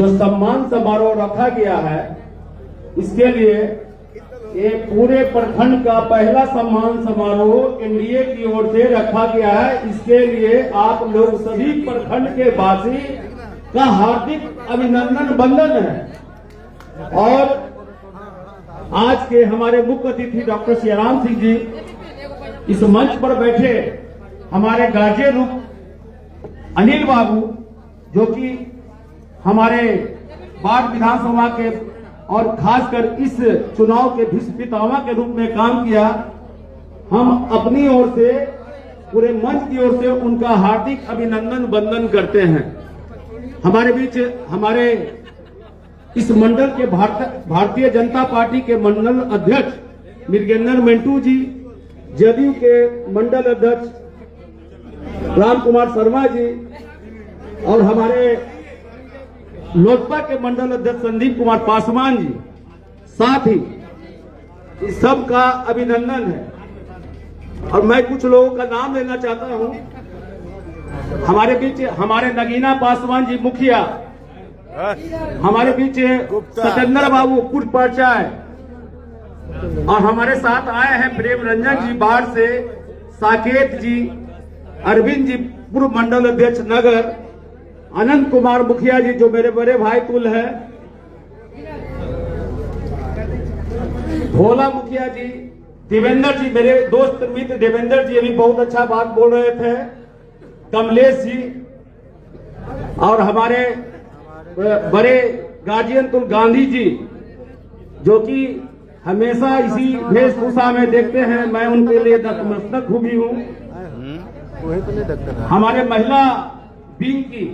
जो सम्मान समारोह रखा गया है, इसके लिए ये पूरे प्रखंड का पहला सम्मान समारोह एनडीए की ओर से रखा गया है। इसके लिए आप लोग सभी प्रखंड के वासी का हार्दिक अभिनंदन वंदन है। और आज के हमारे मुख्य अतिथि डॉक्टर सियाराम सिंह जी, इस मंच पर बैठे हमारे गार्जियन रूप अनिल बाबू, जो कि हमारे वार्ड विधानसभा के और खासकर इस चुनाव के भीष्म पितामह के रूप में काम किया, हम अपनी ओर से पूरे मंच की ओर से उनका हार्दिक अभिनंदन वंदन करते हैं। हमारे बीच हमारे इस मंडल के भारतीय जनता पार्टी के मंडल अध्यक्ष मृगेंद्र मंटू जी, जदयू के मंडल अध्यक्ष राम कुमार शर्मा जी और हमारे लोजपा के मंडल अध्यक्ष संदीप कुमार पासवान जी, साथ ही इस सब का अभिनंदन है। और मैं कुछ लोगों का नाम लेना चाहता हूं। हमारे बीच हमारे नगीना पासवान जी मुखिया, हमारे बीच सतेंद्र बाबू पूर्व परिचय, और हमारे साथ आए हैं प्रेम रंजन जी बाढ़ से, साकेत जी, अरविंद जी पूर्व मंडल अध्यक्ष नगर, अनंत कुमार मुखिया जी जो मेरे बड़े भाई तुल है, भोला मुखिया जी, देवेंद्र जी मेरे दोस्त मित्र देवेंद्र जी अभी बहुत अच्छा बात बोल रहे थे, कमलेश जी, और हमारे बड़े गार्जियन तुल गांधी जी, जो कि हमेशा इसी वेशभूषा में देखते हैं। मैं उनके लिए नतमस्तक भी हूँ। हमारे महिला विंग की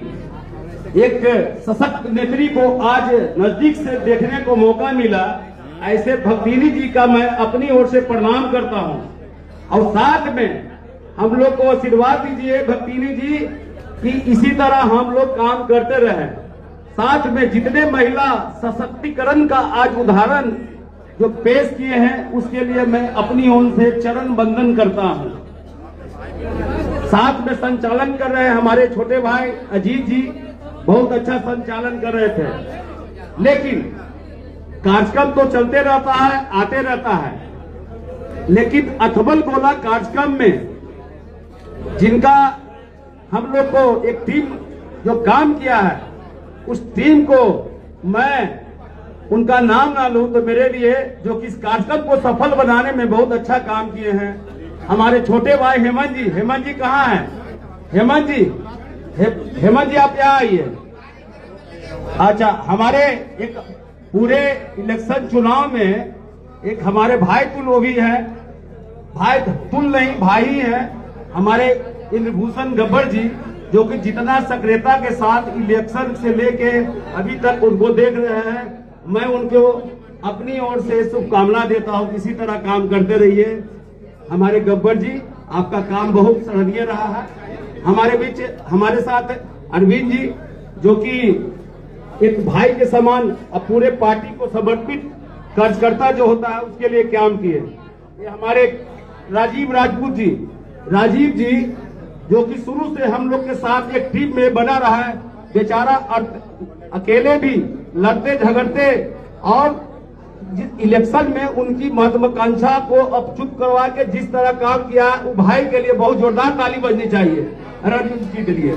एक सशक्त नेत्री को आज नजदीक से देखने को मौका मिला। ऐसे भक्तिनी जी का मैं अपनी ओर से प्रणाम करता हूं, और साथ में हम लोग को आशीर्वाद दीजिए भक्तिनी जी कि इसी तरह हम लोग काम करते रहे। साथ में जितने महिला सशक्तिकरण का आज उदाहरण जो पेश किए हैं, उसके लिए मैं अपनी ओर से चरण वंदन करता हूं। साथ में संचालन कर रहे हैं हमारे छोटे भाई अजीत जी, बहुत अच्छा संचालन कर रहे थे। लेकिन कार्यक्रम तो चलते रहता है, आते रहता है, लेकिन अथबल गोला कार्यक्रम में जिनका हम लोग को एक टीम जो काम किया है, उस टीम को मैं उनका नाम ना लूं तो मेरे लिए, जो कि इस कार्यक्रम को सफल बनाने में बहुत अच्छा काम किए हैं, हमारे छोटे भाई हेमंत जी। हेमंत जी कहाँ हैं? हेमंत जी, हेमंत जी आप यहाँ आइए। अच्छा, हमारे एक पूरे इलेक्शन चुनाव में एक हमारे भाई तुल वो भी है, भाई तुल नहीं भाई है, हमारे इंद्रभूषण गब्बर जी, जो कि जितना सक्रियता के साथ इलेक्शन से लेके अभी तक उनको देख रहे हैं। मैं उनको अपनी ओर से शुभकामना देता हूं, इसी तरह काम करते रहिए। हमारे गब्बर जी, आपका काम बहुत सराहनीय रहा है। हमारे बीच हमारे साथ अरविंद जी, जो कि एक भाई के समान अब पूरे पार्टी को समर्पित कार्यकर्ता जो होता है उसके लिए काम किए। ये हमारे राजीव राजपूत जी, राजीव जी जो कि शुरू से हम लोग के साथ एक टीम में बना रहा है। बेचारा अकेले भी लड़ते झगड़ते, और जिस इलेक्शन में उनकी महत्वाकांक्षा को अब चुप करवा के जिस तरह काम किया, वो भाई के लिए बहुत जोरदार ताली बजनी चाहिए राजीव जी के लिए।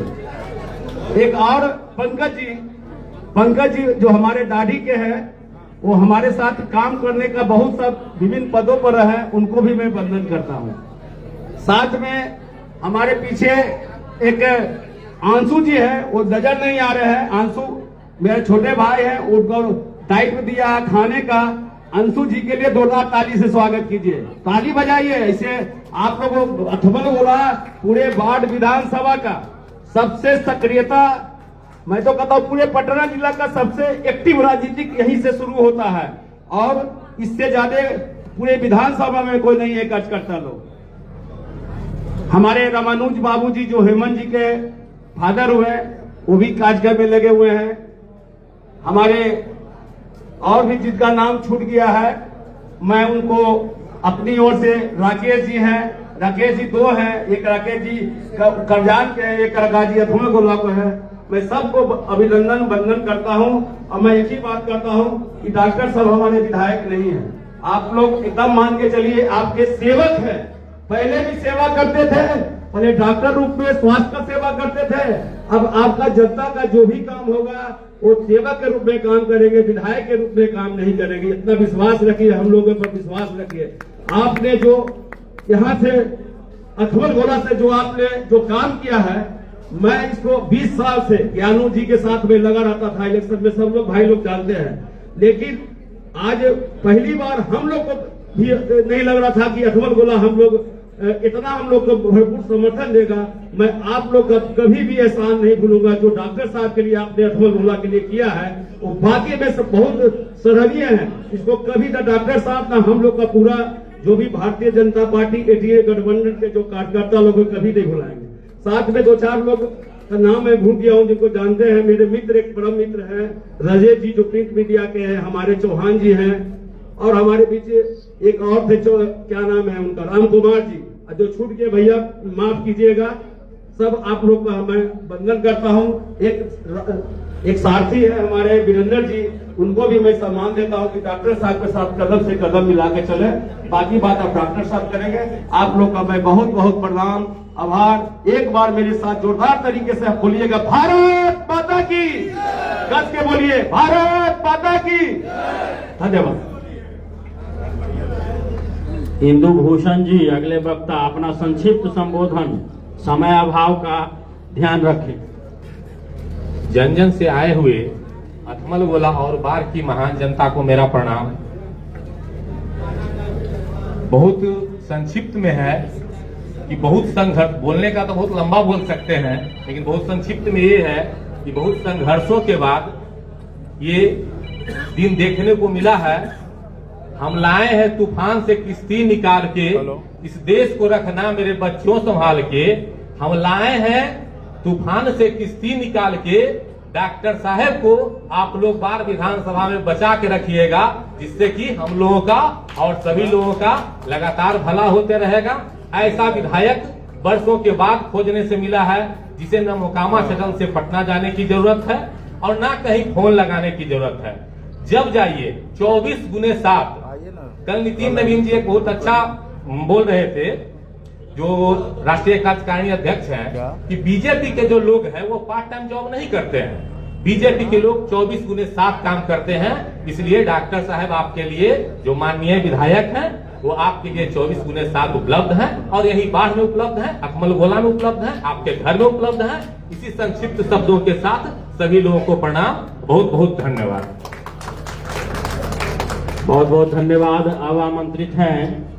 एक और पंकज जी जो हमारे दाढ़ी के हैं, वो हमारे साथ काम करने का बहुत सब विभिन्न पदों पर रहे, उनको भी मैं वंदन करता हूँ। साथ में हमारे पीछे एक आंसू जी है, वो नजर नहीं आ रहे हैं। आंसू मेरे छोटे भाई हैं, उनको दायित्व दिया खाने का। अंशु जी के लिए जोरदार ताली से स्वागत कीजिए, ताली बजाइए। ऐसे आप लोगों अथबल बोला पूरे वार्ड विधानसभा का सबसे सक्रियता, मैं तो कहता हूँ पूरे पटना जिला का सबसे एक्टिव राजनीतिक यहीं से शुरू होता है, और इससे ज्यादा पूरे विधानसभा में कोई नहीं है कार्यकर्ता लोग। हमारे रामानुज बाबू जी जो हेमंत जी के फादर हुए, वो भी कार्यक्रम में लगे हुए हैं। हमारे और भी जिनका नाम छूट गया है, मैं उनको अपनी ओर से, राकेश जी हैं, राकेश जी 2 हैं, एक राकेश जी करजान के हैं, एक रागाजी अथुमा गोला को है। मैं सबको अभिनंदन वंदन करता हूं और मैं एक ही बात करता हूं कि डॉक्टर साहब हमारे विधायक नहीं है। आप लोग एकदम मान के चलिए, आपके सेवक हैं। पहले भी सेवा करते थे, पहले डॉक्टर रूप में स्वास्थ्य का सेवा करते थे। अब आपका जनता का जो भी काम होगा वो सेवक के रूप में काम करेंगे, विधायक के रूप में काम नहीं करेंगे। इतना विश्वास रखिए, हम लोगों पर विश्वास रखिए। आपने जो यहाँ से अथमल गोला से जो आपने जो काम किया है, मैं इसको 20 साल से ज्ञानू जी के साथ में लगा रहता था इलेक्शन में, सब लोग भाई लोग जानते हैं। लेकिन आज पहली बार हम लोग को भी नहीं लग रहा था कि अथमल गोला हम लोग इतना हम लोग को भरपूर समर्थन देगा। मैं आप लोग का कभी भी एहसान नहीं भूलूंगा जो डॉक्टर साहब के लिए आपने अथमल गोला के लिए किया है, वो बाकी में सब बहुत सराहनीय है। इसको कभी ना डॉक्टर साहब ना हम लोग का पूरा जो भी भारतीय जनता पार्टी एनडीए गठबंधन के जो कार्यकर्ता लोग कभी नहीं भुलाएंगे। साथ में 2-4 लोग का नाम मैं भूल गया हूं जिनको जानते हैं, मेरे मित्र, एक परम मित्र हैं रजेश जी जो प्रिंट मीडिया के हैं, हमारे चौहान जी हैं, और हमारे पीछे एक और थे जो क्या नाम है उनका, राम कुमार जी, जो छूट के भैया माफ कीजिएगा। सब आप लोग का मैं वंदन करता हूं। एक सारथी है हमारे वीरेंद्र जी, उनको भी मैं सम्मान देता हूं कि डॉक्टर साहब के साथ कदम से कदम मिला के चले। बाकी बात आप डॉक्टर साहब करेंगे। आप लोग का मैं बहुत बहुत प्रणाम, आभार। एक बार मेरे साथ जोरदार तरीके से आप बोलिएगा, भारत माता की, कस के बोलिए, भारत माता की। धन्यवाद। इंदु भूषण जी अगले वक्ता अपना संक्षिप्त संबोधन, समय अभाव का ध्यान रखें। जन जन से आए हुए अथमल गोला और बार की महान जनता को मेरा प्रणाम। बहुत संक्षिप्त में है कि बहुत संघर्ष, बोलने का तो बहुत लंबा बोल सकते हैं, लेकिन बहुत संक्षिप्त में ये है कि बहुत संघर्षों के बाद ये दिन देखने को मिला है। हम लाए हैं तूफान से किश्ती निकाल के, इस देश को रखना मेरे बच्चों संभाल के। हम लाए हैं तूफान से किश्ती निकाल के, डॉक्टर साहब को आप लोग बार विधानसभा में बचा के रखिएगा, जिससे कि हम लोगों का और सभी लोगों का लगातार भला होते रहेगा। ऐसा विधायक वर्षों के बाद खोजने से मिला है, जिसे न मोकामा शटल से पटना जाने की जरूरत है और न कहीं फोन लगाने की जरूरत है। जब जाइए 24x7। कल नितिन नवीन जी एक बहुत अच्छा बोल रहे थे, जो राष्ट्रीय कार्यकारिणी अध्यक्ष हैं, कि बीजेपी के जो लोग हैं वो पार्ट टाइम जॉब नहीं करते हैं। बीजेपी के लोग 24x7 काम करते हैं। इसलिए डॉक्टर साहब आपके लिए जो माननीय विधायक हैं वो आपके लिए 24x7 उपलब्ध हैं, और यही बाढ़ में उपलब्ध है, अकमल गोला में उपलब्ध है, आपके घर में उपलब्ध है। इसी संक्षिप्त शब्दों के साथ सभी लोगों को प्रणाम, बहुत बहुत धन्यवाद। बहुत बहुत धन्यवाद। अब आमंत्रित हैं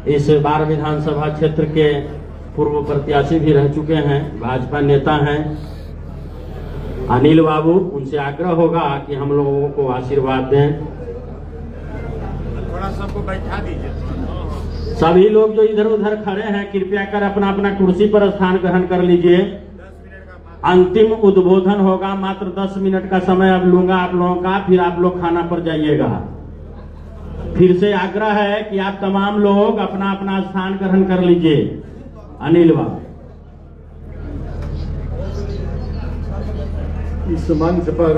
इस बार विधानसभा क्षेत्र के पूर्व प्रत्याशी भी रह चुके हैं, भाजपा नेता हैं अनिल बाबू। उनसे आग्रह होगा कि हम लोगों को आशीर्वाद दें। थोड़ा सबको बैठा दीजिए। सभी लोग जो इधर उधर खड़े हैं कृपया कर अपना अपना कुर्सी पर स्थान ग्रहण कर लीजिए। अंतिम उद्बोधन होगा, मात्र 10 मिनट का समय अब लूंगा आप लोगों का, फिर आप लोग खाना पर जाइएगा। फिर से आग्रह है कि आप तमाम लोग अपना अपना स्थान ग्रहण कर लीजिए। अनिल बाबू। इस मंच पर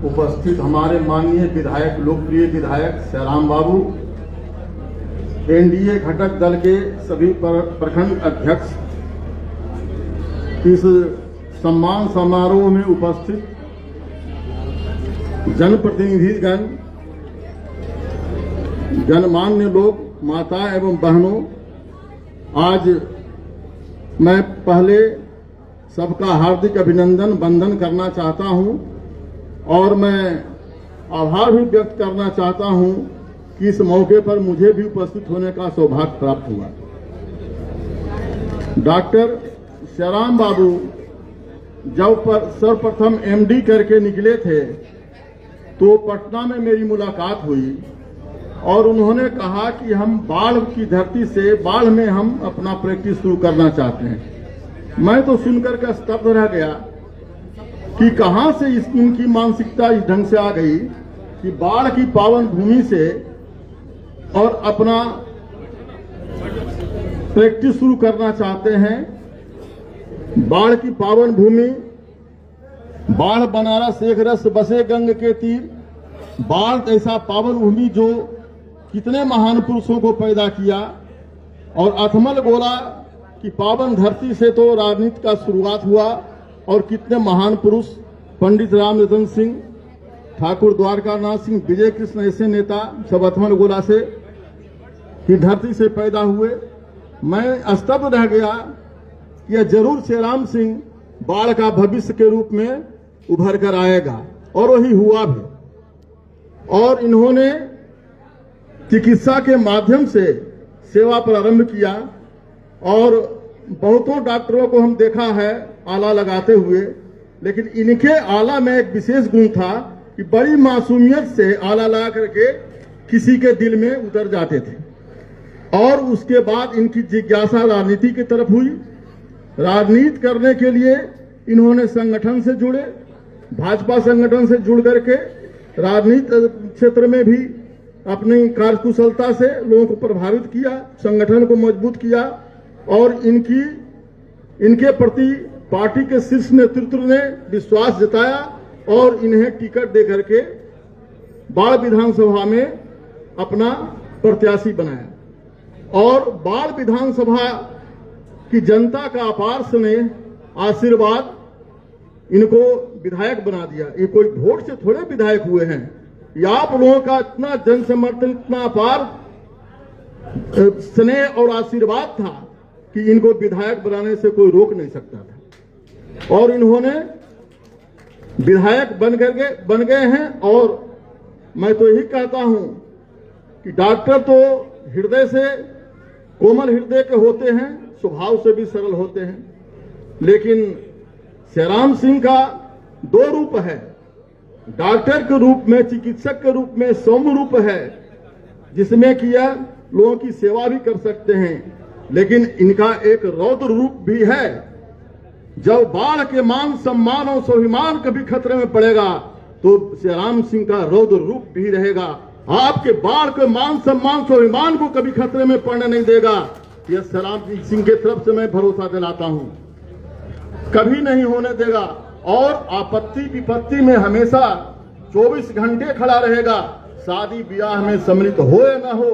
उपस्थित हमारे माननीय विधायक, लोकप्रिय विधायक श्याराम बाबू, एनडीए घटक दल के सभी प्रखंड अध्यक्ष, इस सम्मान समारोह में उपस्थित जनप्रतिनिधिगण, गणमान्य लोग, माता एवं बहनों, आज मैं पहले सबका हार्दिक अभिनंदन वंदन करना चाहता हूं, और मैं आभार भी व्यक्त करना चाहता हूं कि इस मौके पर मुझे भी उपस्थित होने का सौभाग्य प्राप्त हुआ। डॉक्टर श्याराम बाबू जब सर्वप्रथम एमडी करके निकले थे तो पटना में मेरी मुलाकात हुई, और उन्होंने कहा कि हम बाढ़ की धरती से, बाढ़ में हम अपना प्रैक्टिस शुरू करना चाहते हैं। मैं तो सुनकर के स्तब्ध रह गया कि कहां से इनकी मानसिकता इस ढंग से आ गई कि बाढ़ की पावन भूमि से और अपना प्रैक्टिस शुरू करना चाहते हैं। बाढ़ की पावन भूमि, बाढ़ बनारस एक रस बसे गंग के तीर, बाढ़ ऐसा पावन भूमि जो कितने महान पुरुषों को पैदा किया। और अथमल गोला की पावन धरती से तो राजनीति का शुरुआत हुआ और कितने महान पुरुष, पंडित रामरतन सिंह, ठाकुर द्वारकानाथ सिंह, विजय कृष्ण, ऐसे नेता सब अथमल गोला से की धरती से पैदा हुए। मैं स्तब्ध रह गया कि यह जरूर श्रीराम सिंह बाढ़ का भविष्य के रूप में उभर कर आएगा, और वही हुआ भी। और इन्होंने चिकित्सा के माध्यम से सेवा प्रारंभ किया और बहुतों डॉक्टरों को हम देखा है आला लगाते हुए, लेकिन इनके आला में एक विशेष गुण था कि बड़ी मासूमियत से आला लगा करके किसी के दिल में उतर जाते थे। और उसके बाद इनकी जिज्ञासा राजनीति की तरफ हुई। राजनीति करने के लिए इन्होंने संगठन से जुड़े, भाजपा संगठन से जुड़ करके राजनीति क्षेत्र में भी अपनी कार्यकुशलता से लोगों को प्रभावित किया, संगठन को मजबूत किया। और इनके प्रति पार्टी के शीर्ष नेतृत्व ने विश्वास जताया और इन्हें टिकट दे करके बाढ़ विधानसभा में अपना प्रत्याशी बनाया। और बाढ़ विधानसभा की जनता का अपार स्नेह, आशीर्वाद इनको विधायक बना दिया। ये कोई वोट से थोड़े विधायक हुए हैं, ये आप लोगों का इतना जन समर्थन, इतना अपार स्नेह और आशीर्वाद था कि इनको विधायक बनाने से कोई रोक नहीं सकता था। और इन्होंने विधायक बन गए हैं। और मैं तो यही कहता हूं कि डॉक्टर तो हृदय से कोमल हृदय के होते हैं, स्वभाव से भी सरल होते हैं, लेकिन श्रीराम सिंह का दो रूप है। डॉक्टर के रूप में, चिकित्सक के रूप में सौम्य रूप है, जिसमें कि यह लोगों की सेवा भी कर सकते हैं, लेकिन इनका एक रौद्र रूप भी है। जब बाढ़ के मान सम्मान और स्वाभिमान कभी खतरे में पड़ेगा तो श्रीराम सिंह का रौद्र रूप भी रहेगा। आपके बाढ़ के मान सम्मान स्वाभिमान को कभी खतरे में पड़ने नहीं देगा। यह श्रीराम सिंह के तरफ से मैं भरोसा दिलाता हूं, कभी नहीं होने देगा। और आपत्ति विपत्ति में हमेशा 24 घंटे खड़ा रहेगा। शादी ब्याह में सम्मिलित हो या न हो,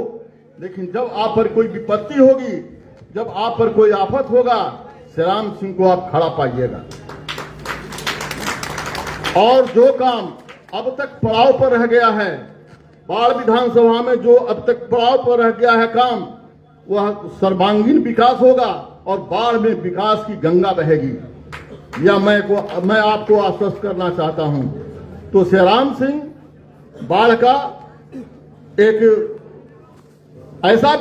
लेकिन जब आप पर कोई विपत्ति होगी, जब आप पर कोई आफत होगा, श्रीराम सिंह को आप खड़ा पाइएगा। और जो काम अब तक पड़ाव पर रह गया है, बाढ़ विधानसभा में जो अब तक पड़ाव पर रह गया है काम, वह सर्वांगीण विकास होगा और बाढ़ में विकास की गंगा बहेगी, या मैं आपको आश्वस्त करना चाहता हूं। तो श्रीराम सिंह बाढ़ का एक ऐसा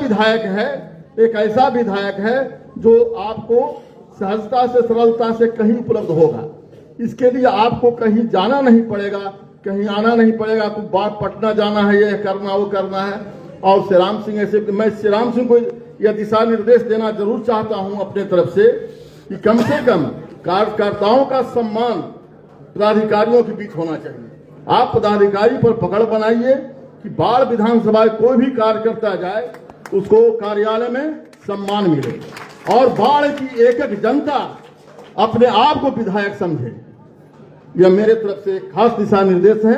विधायक है जो आपको सहजता से, सरलता से कहीं उपलब्ध होगा। इसके लिए आपको कहीं जाना नहीं पड़ेगा, कहीं आना नहीं पड़ेगा। कोई बात पटना जाना है, ये करना वो करना है। और श्रीराम सिंह ऐसे, मैं श्रीराम सिंह को यह दिशा निर्देश देना जरूर चाहता हूं अपने तरफ से कि कम से कम कार्यकर्ताओं का सम्मान पदाधिकारियों के बीच होना चाहिए। आप पदाधिकारी पर पकड़ बनाइए कि बाढ़ विधानसभा कोई भी कार्यकर्ता जाए उसको कार्यालय में सम्मान मिले और बाढ़ की एक एक जनता अपने आप को विधायक समझे। यह मेरे तरफ से एक खास दिशा निर्देश है।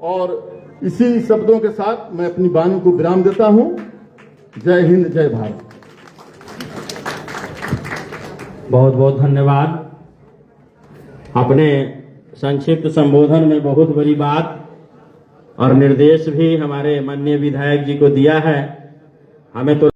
और इसी शब्दों के साथ मैं अपनी वाणी को विराम देता हूं। जय हिंद, जय भारत। बहुत बहुत धन्यवाद। अपने संक्षिप्त संबोधन में बहुत बड़ी बात और निर्देश भी हमारे माननीय विधायक जी को दिया है। हमें तो